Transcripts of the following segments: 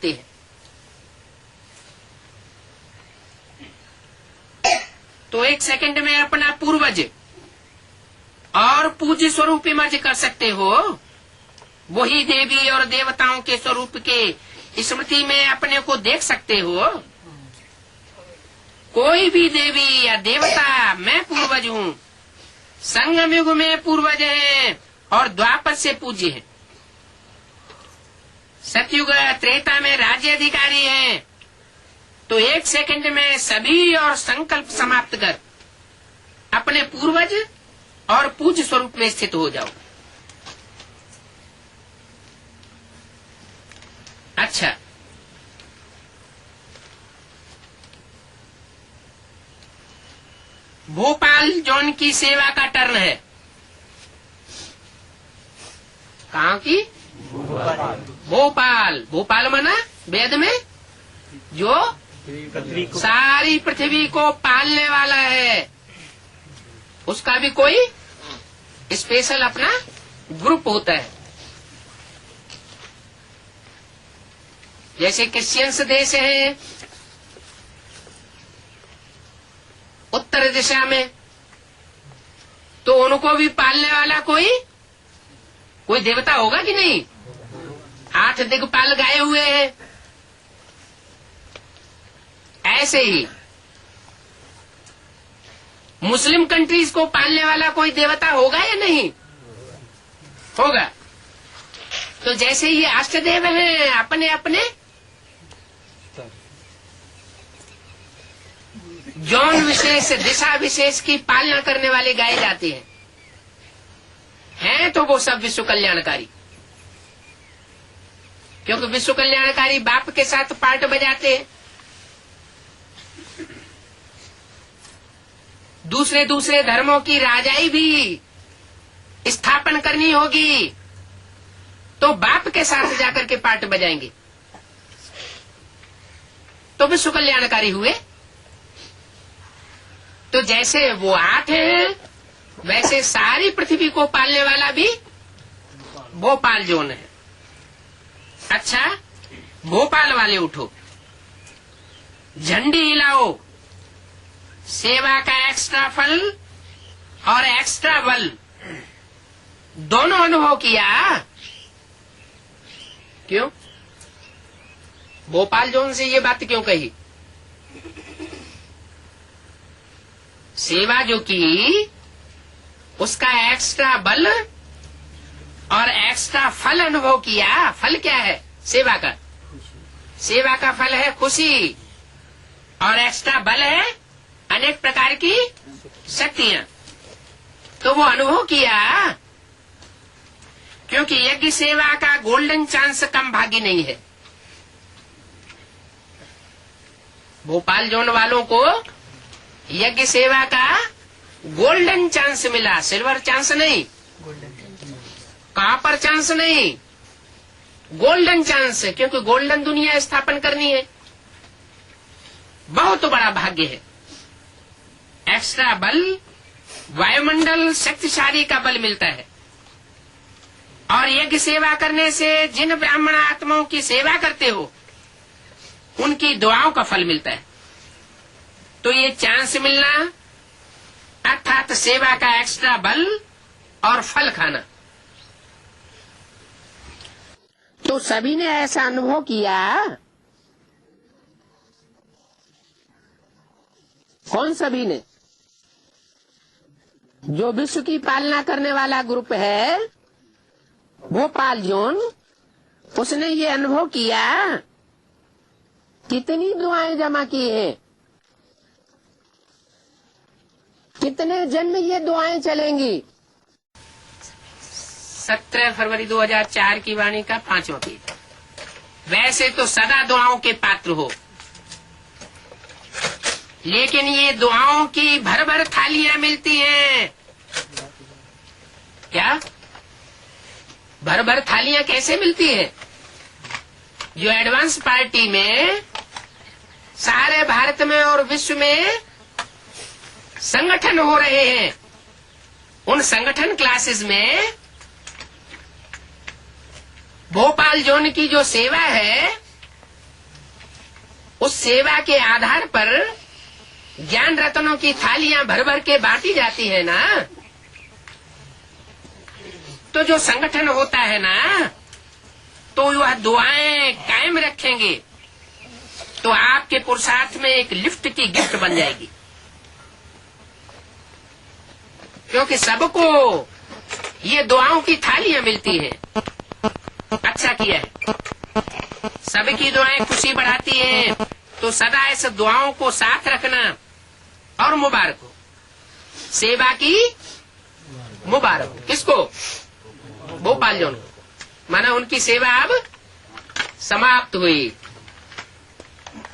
होते हैं। तो एक सेकंड में अपना पूर्वज और पूज्य स्वरूप इमर्ज कर सकते हो। वही देवी और देवताओं के स्वरूप के स्मृति में अपने को देख सकते हो। कोई भी देवी या देवता मैं पूर्वज हूँ, संगम युग में पूर्वज है और द्वापर से पूज्य है। सतयुग त्रेता में राज्य अधिकारी है। तो एक सेकंड में सभी और संकल्प समाप्त कर अपने पूर्वज और पूज्य स्वरूप में स्थित हो जाओ। अच्छा, भोपाल जोन की सेवा का टर्न है। कहाँ की? भोपाल। भोपाल माना वेद में जो सारी पृथ्वी को पालने वाला है, उसका भी कोई स्पेशल अपना ग्रुप होता है। जैसे क्रिश्चियंस देश है उत्तर दिशा में, तो उनको भी पालने वाला कोई देवता होगा कि नहीं? 8 दिक्पाल गाए हुए हैं। ऐसे ही मुस्लिम कंट्रीज को पालने वाला कोई देवता होगा या नहीं होगा? तो जैसे ये अष्टदेव हैं, अपने अपने जौन विशेष दिशा विशेष की पालना करने वाले गाए जाते हैं तो वो सब विश्व कल्याणकारी। क्योंकि विश्व कल्याणकारी बाप के साथ पार्ट बजाते हैं। दूसरे दूसरे धर्मों की राजाई भी स्थापन करनी होगी तो बाप के साथ जाकर के पार्ट बजाएंगे तो विश्व कल्याणकारी हुए। तो जैसे वो 8 हैं वैसे सारी पृथ्वी को पालने वाला भी भोपाल जोन है। अच्छा, भोपाल वाले उठो, झंडी हिलाओ। सेवा का एक्स्ट्रा फल और एक्स्ट्रा बल दोनों अनुभव किया। क्यों? भोपाल जोन से ये बात क्यों कही? सेवा जो की उसका एक्स्ट्रा बल और एक्स्ट्रा फल अनुभव किया। फल क्या है सेवा का? सेवा का फल है खुशी और एक्स्ट्रा बल है अनेक प्रकार की शक्तियां। तो वो अनुभव किया। क्योंकि यज्ञ सेवा का गोल्डन चांस कम भागी नहीं है। भोपाल जोन वालों को यज्ञ सेवा का गोल्डन चांस मिला, सिल्वर चांस नहीं, कॉपर चांस नहीं, गोल्डन चांस है। क्योंकि गोल्डन दुनिया स्थापन करनी है, बहुत बड़ा भाग्य है। एक्स्ट्रा बल वायुमंडल शक्तिशाली का बल मिलता है। और यज्ञ सेवा करने से जिन ब्राह्मण आत्माओं की सेवा करते हो उनकी दुआओं का फल मिलता है। तो ये चांस मिलना अर्थात सेवा का एक्स्ट्रा बल और फल खाना। तो सभी ने ऐसा अनुभव किया। कौन सभी ने? जो विश्व की पालना करने वाला ग्रुप है भोपाल जोन, उसने ये अनुभव किया। कितनी दुआएं जमा की हैं, कितने जन्म ये दुआएं चलेंगी। 17 फरवरी 2004 की वाणी का 5वां पेज। वैसे तो सदा दुआओं के पात्र हो, लेकिन ये दुआओं की भर भर थालियां मिलती हैं। क्या भर भर थालियां कैसे मिलती है? जो एडवांस पार्टी में सारे भारत में और विश्व में संगठन हो रहे हैं, उन संगठन क्लासेस में भोपाल जोन की जो सेवा है उस सेवा के आधार पर ज्ञान रत्नों की थालियां भर भर के बांटी जाती है ना, तो जो संगठन होता है ना, तो वह दुआएं कायम रखेंगे, तो आपके पुरुषार्थ में एक लिफ्ट की गिफ्ट बन जाएगी। क्योंकि सबको ये दुआओं की थालियां मिलती है। अच्छा किया है, सबकी दुआएं खुशी बढ़ाती है, तो सदा इस दुआओं को साथ रखना। और मुबारक हो, सेवा की मुबारक हो। किसको? भोपाल जोन को, माना उनकी सेवा अब समाप्त हुई।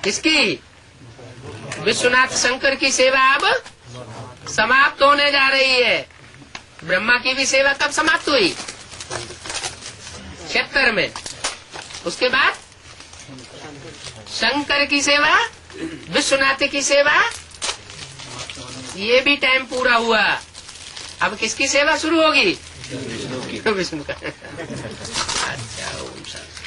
किसकी? विश्वनाथ शंकर की सेवा अब समाप्त होने जा रही है। ब्रह्मा की भी सेवा कब समाप्त हुई? 76 में। उसके बाद शंकर की सेवा, विश्वनाथ की सेवा, ये भी टाइम पूरा हुआ। अब किसकी सेवा शुरू होगी? विष्णु का। अच्छा, ओम शांति।